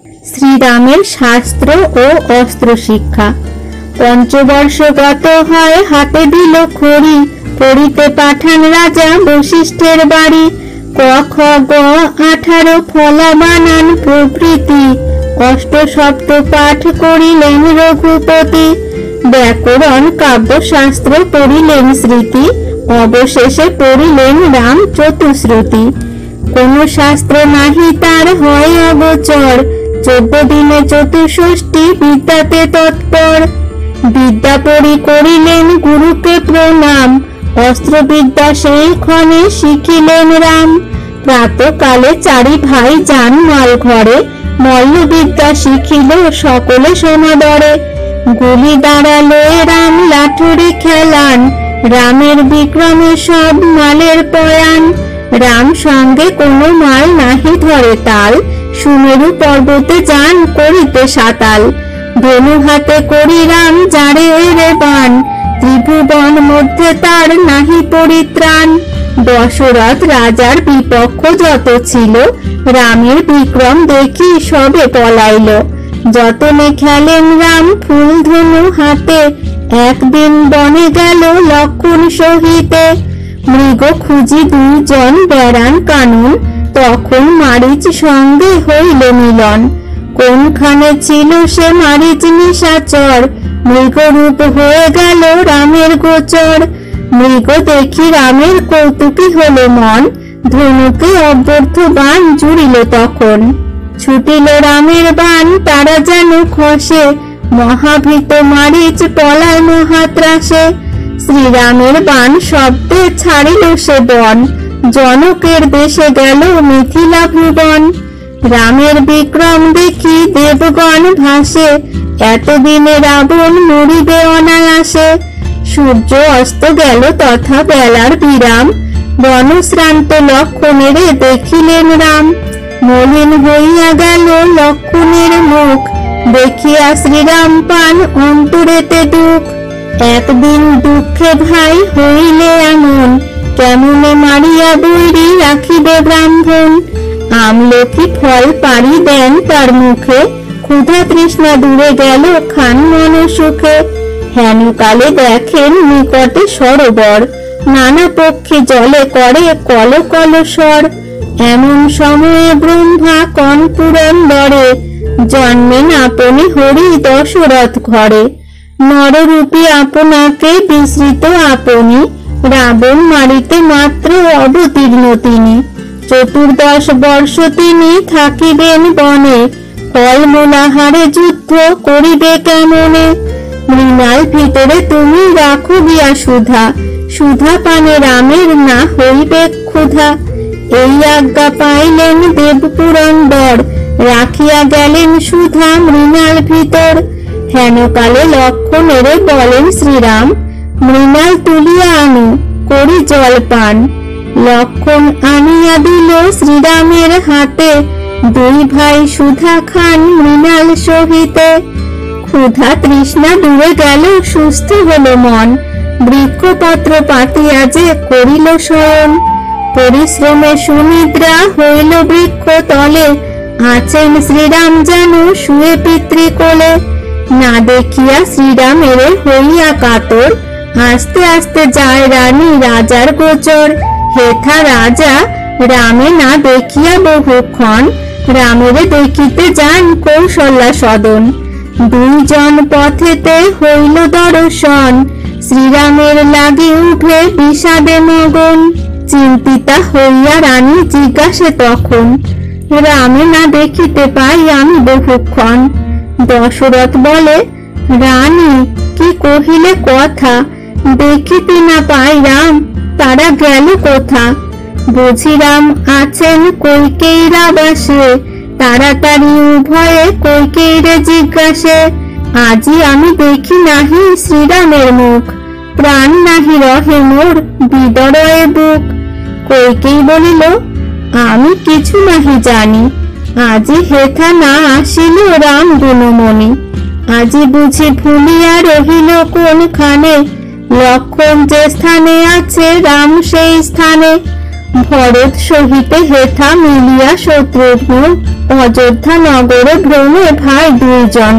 শ্রীরামের শাস্ত্র ও অস্ত্র শিক্ষা। পঞ্চবর্ষগত হয় হাতে দিল খড়ি, পড়িতে পাঠান রাজা বশিষ্ঠের বাড়ি। ক খ গ 18 ফলা বানান প্রভৃতি, অষ্ট সপ্ত পাঠ করিলেন রঘুপতি। ব্যাকরণ কাব্যশাস্ত্র পড়িলেন স্মৃতি, অবশেষে পড়িলেন রাম চতুশ্রুতি। কোন শাস্ত্র নাহি তার হয় অগোচর, 14 দিনে চতুষষ্ঠী বিদ্যাতে তৎপর। বিদ্যা পড়ি করিলেন গুরুকে প্রণাম, অস্ত্রবিদ্যা সেই ক্ষণে শিখিলেন রাম। প্রাতকালে চারি ভাই যান মাল ঘরে, মল্লবিদ্যা শিখিল সকলে সমাদরে। গুলি দাঁড়ালো রাম লাঠুরি খেলান, রামের বিক্রমে সব মালের পয়ান। রাম সঙ্গে কোনো মাল নাহি ধরে তাল, সুমেরু পর্বতে যান করিতে সাতাল। ধনু হাতে করি রাম জারে এরে বান, ত্রিভুবন মধ্যে তার নাহি পরিত্রাণ। দশরথ রাজার বিপক্ষ যত ছিল, রামের বিক্রম দেখি সবে পলাইল। যতনে খেলেন রাম ফুল ধনু হাতে, একদিন বনে গেল লক্ষণ সহিতে। মৃগ খুঁজি 2 জন বেড়ান কানন, তখন মারিচ সঙ্গে হইল মিলন। কোনখানে ছিল সে মারিচ নিশাচর, মৃগরূপ হয়ে গেল রামের গোচর। মৃগ দেখি রামের কৌতুকী হলো মন, ধনুকে অব্যর্থ বাণ জুড়িল তখন। ছুটিল রামের বাণ তারা যেন খসে, মহাভীত মারিচ পলায় মহাত্রাসে। শ্রীরামের বাণ শব্দে ছাড়িল সে বন, জনকের দেশে গেল মিথিলা ভুবন। রামের বিক্রম দেখি দেবগণ ভাসে, এতদিনে রাবণ মরিবে অনায়াসে। সূর্য অস্ত গেল তথা বেলার বিরাম, বনশ্রান্ত লক্ষণের দেখিলেন রাম। মলিন হইয়া গেল লক্ষণের মুখ, দেখিয়া শ্রীরাম পান অন্তরেতে দুঃখ। একদিন দুঃখে ভাই হইলে এমন, কেমনে মারিয়া বৈরী রাখিবে ব্রাহ্মণ। আমলকি ফল পাড়ি দেন তার মুখে, ক্ষুধা তৃষ্ণা দূরে গেল খান মন সুখে। হেনকালে দেখেন নিকটে সরোবর, নানা পক্ষে জলে করে কল কল স্বর। এমন সময়ে ব্রহ্মা কন পুরন্দরে, জন্মেন আপনি হরি দশরথ ঘরে। নররূপী আপনাকে বিস্মৃত আপনি, রাবণ মারিতে মাত্র অবতীর্ণ তিনি। 14 বর্ষ তিনি থাকিবেন বনে, ফলমূলাহারে যুদ্ধ করিবে কেমনে। মৃণাল ভিতরে তুমি রাখো গিয়া সুধা, সুধা পানে রামের না হইবে ক্ষুধা। এই আজ্ঞা পাইলেন দেবপুরন্দর, রাখিয়া গেলেন সুধা মৃণাল ভিতর। হেনকালে লক্ষণের বলেন শ্রীরাম, মৃণাল তুলিয়া আনু করি জলপান। লক্ষণ আনিয়া দিল শ্রীরামের হাতে, 2 ভাই সুধা খান মৃণাল সহিতে। ক্ষুধা তৃষ্ণা দূরে গেল সুস্থ হলো মন, বৃক্ষপত্র পাতিয়া যে করিল শয়ন। পরিশ্রমে সুনিদ্রা হইল বৃক্ষ তলে, আছেন শ্রীরাম যেন শুয়ে পিতৃকোলে। না দেখিয়া শ্রীরামের হইয়া কাতর, আস্তে আস্তে যায় রানী রাজার গোচর। হেথা রাজা রামে না দেখিয়া বহুক্ষণ, রামেরে দেখিতে যান কৌশল্যা সদন। 2 জন পথেতে হইল দর্শন, শ্রীরামের লাগি উঠে বিষাদে মগন। চিন্তিতা হইয়া রানী জিজ্ঞাসে তখন, রামে না দেখিতে পাই আমি বহুক্ষণ। দশরথ বলে, রানী কি কহিলে কথা, দেখিতে না পাই রাম তারা গেল কোথা। বুঝি রাম আছেন কৈকেয়ীর আবাসে, তাড়াতাড়ি উভয়ে কৈকেয়ীরে জিজ্ঞাসে। আজি আমি দেখি নাহি শ্রীরামের মুখ, প্রাণ নাহি রহে মোর বিদরয়ে বুক। কৈকেয়ী বলিল, আমি কিছু নাহি জানি, আজি হেথা না আসিল রাম গুণমণি। আজি বুঝি ভুলিয়া রহিল কোনখানে, লক্ষণ যে স্থানে আছে রাম সেই স্থানে। ভরত সহিতে হেথা মিলিয়া শত্রুঘ্ন অযোধ্যা নগরে ভ্রমে ভাই দুইজন।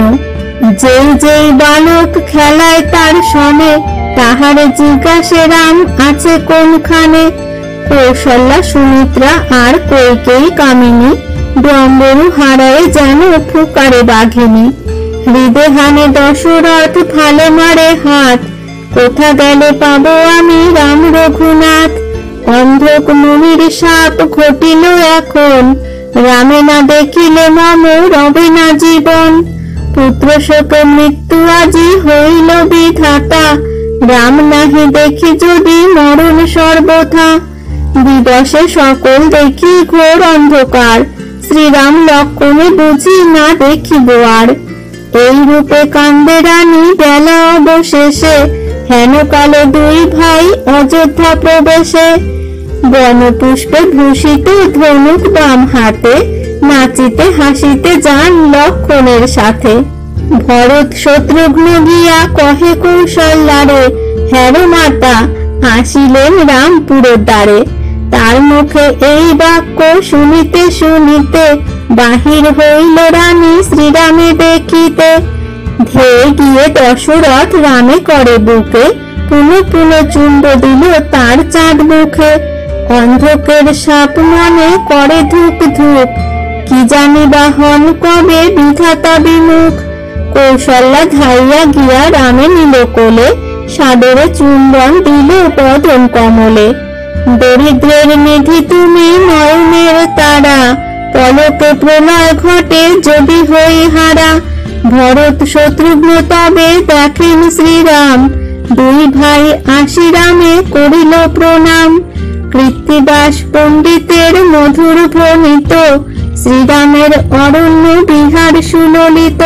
যেই যেই বালক খেলায় তার সনে, তাহারে জিজ্ঞাসে রাম আছে কোনখানে। কৌশল্যা সুমিত্রা আর কইকেয়ী কামিনী, ডম্বরু হারায় যেন ফুকারে বাঘিনী। হৃদে হানে দশরথ ভালে মারে হাত, কোথা গেলে পাবো আমি রাম রঘুনাথ। অন্ধক মুনির শাপ ঘটিল এখন, রামে না দেখিলে মম রবে না জীবন। পুত্র শোকে মৃত্যু আজি হইল বিধাতা, রাম নাহি দেখি যদি মরণ সর্বথা। দিবসে সকল দেখি ঘোর অন্ধকার, শ্রীরাম লক্ষণে বুঝি না দেখিব আর। এই রূপে কান্দে রানী বেলা অবশেষে, হেন কালে দুই ভাই অযোধ্যা প্রবেশে। বন পুষ্পে ভূষিত ধনুক বাম হাতে, নাচিতে হাসিতে যান লক্ষণের সাথে। ভরত শত্রুঘ্ন গিয়া কহে কৌশল্যারে, হ্যারো মাতা আসিলেন রামপুরের দ্বারে। তার মুখে এই বাক্য শুনিতে শুনিতে, বাহির হইল রানী শ্রীরামে দেখিতে। ধেয়ে গিয়ে দশরথ রামে করে বুকে, পুনঃ পুনঃ চুম্ব দিল তার চাঁদ মুখে। অন্ধকের সাপ মনে করে ধুক ধুক, কি জানি বাহন কবে বিধাতা বিমুখ। কৌশল্যা ধাইয়া গিয়া রামে নিল কোলে, সাদরে চুম্বন দিল বদন কমলে। দরিদ্রের নিধি তুমি নয়নের তারা, পলকে প্রলয় ঘটে যদি হই হারা। ভরত শত্রুঘ্ন তবে দেখেন শ্রীরাম, দুই ভাই আসি রামে করিল প্রণাম। কৃত্তিবাস পণ্ডিতের মধুর প্রণীত, শ্রীরামের অরণ্য বিহার সুললিত।